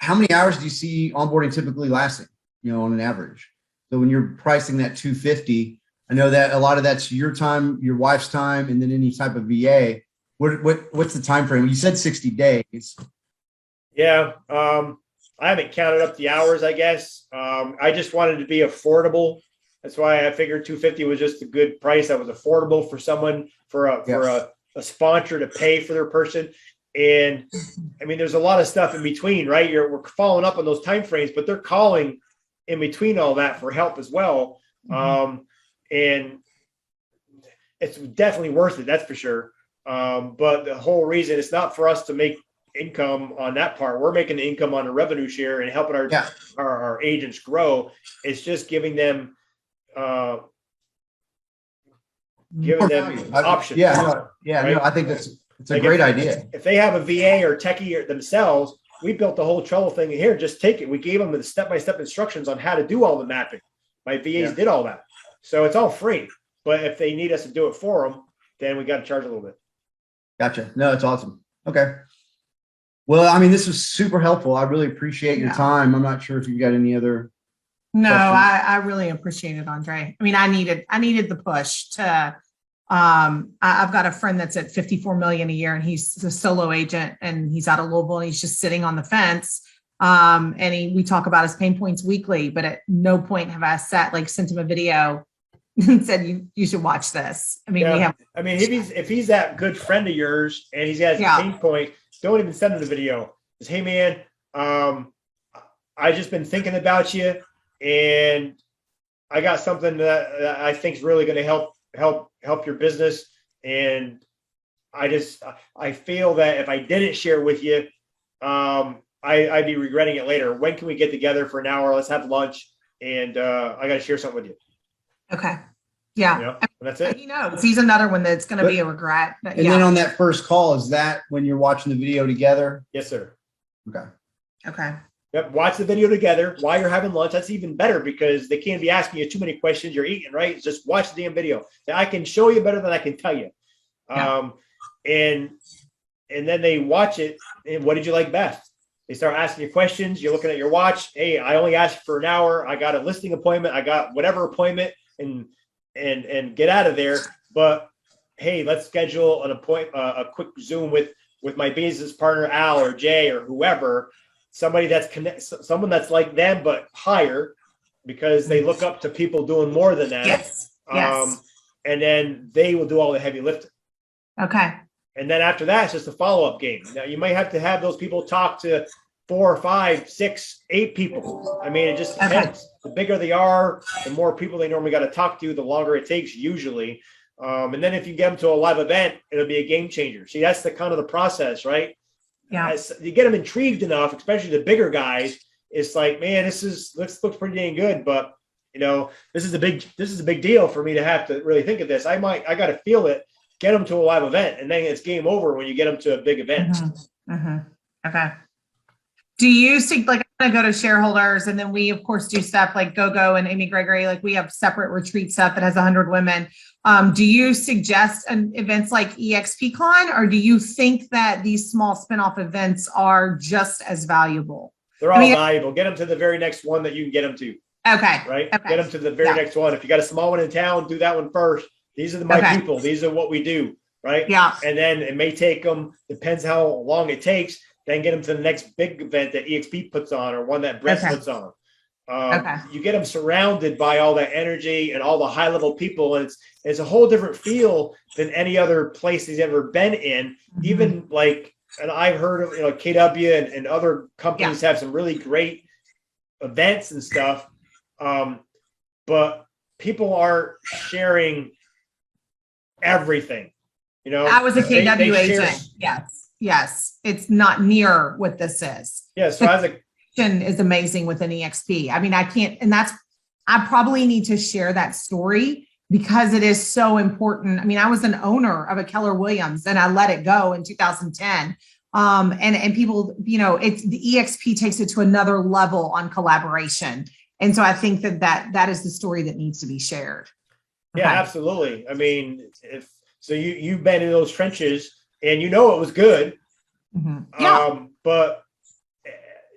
C: How many hours do you see onboarding typically lasting, on an average? So when you're pricing that $250, I know that a lot of that's your time, your wife's time, and then any type of VA. What's the time frame? You said 60 days.
A: Yeah. I haven't counted up the hours, I guess. I just wanted to be affordable. That's why I figured $250 was just a good price that was affordable for someone, for a sponsor to pay for their person. And I mean, there's a lot of stuff in between, right? We're following up on those timeframes, but they're calling in between all that for help as well. And it's definitely worth it. That's for sure. But the whole reason, it's not for us to make income on that part. We're making the income on a revenue share and helping our agents grow. It's just giving them options.
C: I think it's a great idea.
A: If they have a VA or techie themselves, we built the whole Trello thing here. Just take it. We gave them the step-by-step instructions on how to do all the mapping. My VAs did all that. So it's all free. But if they need us to do it for them, then we got to charge a little bit.
C: Gotcha. No, it's awesome. Okay. Well, I mean, this was super helpful. I really appreciate your time. I'm not sure if you've got any other
B: No,
A: Questions?
B: I really appreciate it, Andre. I mean, I needed the push to, I've got a friend that's at 54 million a year and he's a solo agent and he's out of Louisville and he's just sitting on the fence. And we talk about his pain points weekly, but at no point have I sent him a video and said, you should watch this. I mean,
A: Yeah.
B: we have,
A: I mean, if he's that good friend of yours and he's got his
B: Yeah.
A: pain point, don't even send him the video. Just, hey man, I just been thinking about you, and I got something that I think is really going to help your business. And I feel that if I didn't share with you, I'd be regretting it later. When can we get together for an hour? Let's have lunch, and I got to share something with you.
B: okay. Yeah.
A: You know, and that's it.
B: He knows he's another one that's going to be a regret. But
C: And then on that first call, is that when you're watching the video together?
A: Yes, sir.
C: Okay.
B: Okay.
A: Yep. Watch the video together while you're having lunch. That's even better because they can't be asking you too many questions. You're eating, right? Just watch the damn video. I can show you better than I can tell you.
B: Yeah.
A: And then they watch it. And what did you like best? They start asking you questions. You're looking at your watch. Hey, I only asked for an hour. I got a listing appointment. I got whatever appointment, and get out of there. But hey, let's schedule an appointment, a quick Zoom with my business partner, Al or Jay or whoever, somebody someone that's like them, but higher, because they look up to people doing more than that.
B: Yes. Yes.
A: And then they will do all the heavy lifting.
B: Okay.
A: And then after that, it's just a follow-up game. Now you might have to have those people talk to 4, 5, 6, 8 people. I mean, it just depends. Okay. The bigger they are, the more people they normally got to talk to, the longer it takes usually. And then if you get them to a live event, it'll be a game changer. See, that's the kind of the process, right?
B: Yeah.
A: As you get them intrigued enough, especially the bigger guys, it's like, man, this looks pretty dang good, but this is a big deal for me to have to really think of this. I got to feel it, get them to a live event, and then it's game over when you get them to a big event.
B: Mm-hmm. Mm-hmm. Okay. Do you think, I'm going to go to shareholders, and then we, of course, do stuff like GoGo and Amy Gregory, we have separate retreat stuff that has 100 women. Do you suggest events like EXPCon, or do you think that these small spinoff events are just as valuable?
A: They're all valuable. Get them to the very next one that you can get them to.
B: Okay.
A: Right?
B: Okay.
A: Get them to the very next one. If you got a small one in town, do that one first. These are my people. These are what we do. Right?
B: Yeah.
A: And then it may take them, depends how long it takes, then get them to the next big event that EXP puts on or one that Brett puts on. You get them surrounded by all that energy and all the high level people. And it's a whole different feel than any other place he's ever been in. Mm-hmm. Even and I've heard of, KW and other companies have some really great events and stuff. But people aren't sharing everything,
B: I was a KW agent. Yes. It's not near what this is.
A: Yeah. So as a
B: is amazing with an EXP. I mean, I probably need to share that story because it is so important. I mean, I was an owner of a Keller Williams and I let it go in 2010. And people, it's the EXP takes it to another level on collaboration. And so I think that is the story that needs to be shared.
A: Okay. Yeah, absolutely. I mean, you've been in those trenches and it was good.
B: Mm-hmm. Yeah.
A: But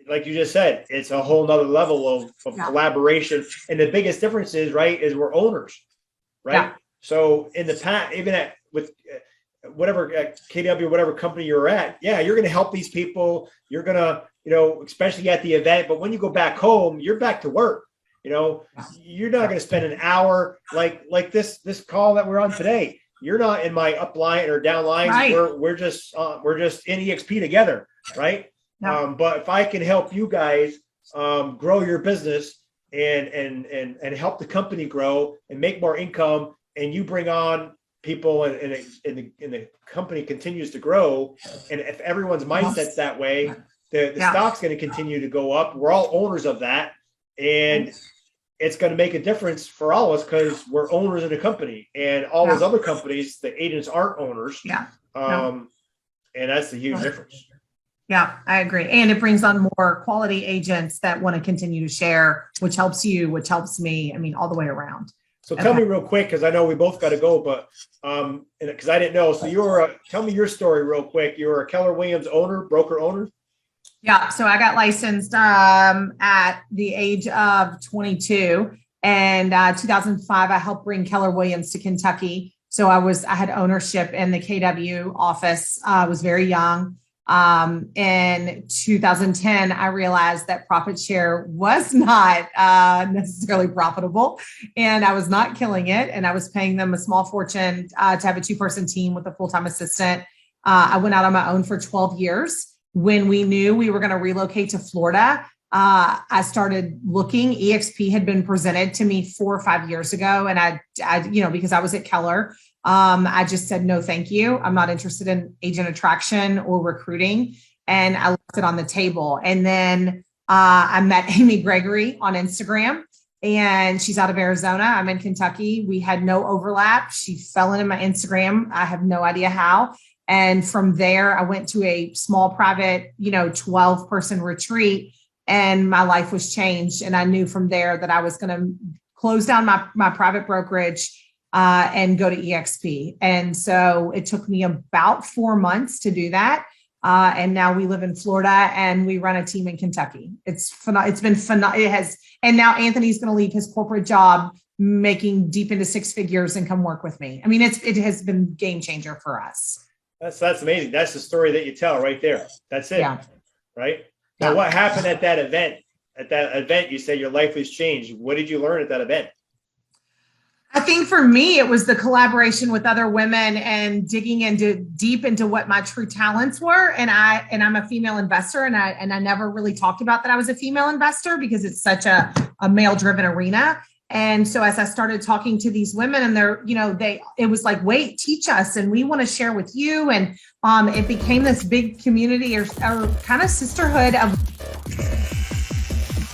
A: like you just said, it's a whole nother level of collaboration. And the biggest difference is we're owners, right? Yeah. So in the past, even with whatever KW, whatever company you're at, you're going to help these people. You're going to, especially at the event. But when you go back home, you're back to work. You're not going to spend an hour like this call that we're on today. You're not in my upline or downline. Right. We're just in EXP together, right? No. But if I can help you guys grow your business and help the company grow and make more income, and you bring on people and the company continues to grow, and if everyone's mindset's that way, the stock's going to continue to go up. We're all owners of that, and it's going to make a difference for all of us because we're owners of the company, and all those other companies, the agents aren't owners. Yeah. And that's the huge difference.
B: Yeah, I agree. And it brings on more quality agents that want to continue to share, which helps you, which helps me. I mean, all the way around.
A: So tell me real quick, because I know we both got to go, but because I didn't know. So tell me your story real quick. You were a Keller Williams broker owner?
B: Yeah, so I got licensed at the age of 22, and 2005 I helped bring Keller Williams to Kentucky. So I had ownership in the KW office. I was very young. In 2010, I realized that profit share was not necessarily profitable, and I was not killing it. And I was paying them a small fortune to have a 2-person team with a full-time assistant. I went out on my own for 12 years. When we knew we were going to relocate to Florida, I started looking. EXP had been presented to me 4 or 5 years ago. And I because I was at Keller, I just said, no, thank you. I'm not interested in agent attraction or recruiting. And I left it on the table. And then I met Amy Gregory on Instagram, and she's out of Arizona. I'm in Kentucky. We had no overlap. She fell into my Instagram. I have no idea how. And from there, I went to a small private, 12-person retreat, and my life was changed. And I knew from there that I was going to close down my private brokerage and go to EXP. And so it took me about 4 months to do that. And now we live in Florida, and we run a team in Kentucky. It's been phenomenal. And now Anthony's going to leave his corporate job, making deep into 6 figures, and come work with me. I mean, it has been game changer for us.
A: That's amazing. That's the story that you tell right there. That's it.
B: Yeah.
A: Right. Now,
B: Yeah.
A: what happened at that event? At that event, you said your life was changed. What did you learn at that event?
B: I think for me, it was the collaboration with other women and digging deep into what my true talents were. And I'm a female investor, and I never really talked about that I was a female investor because it's such a male driven arena. And so as I started talking to these women, and it was like, wait, teach us, and we want to share with you. And it became this big community or kind of sisterhood of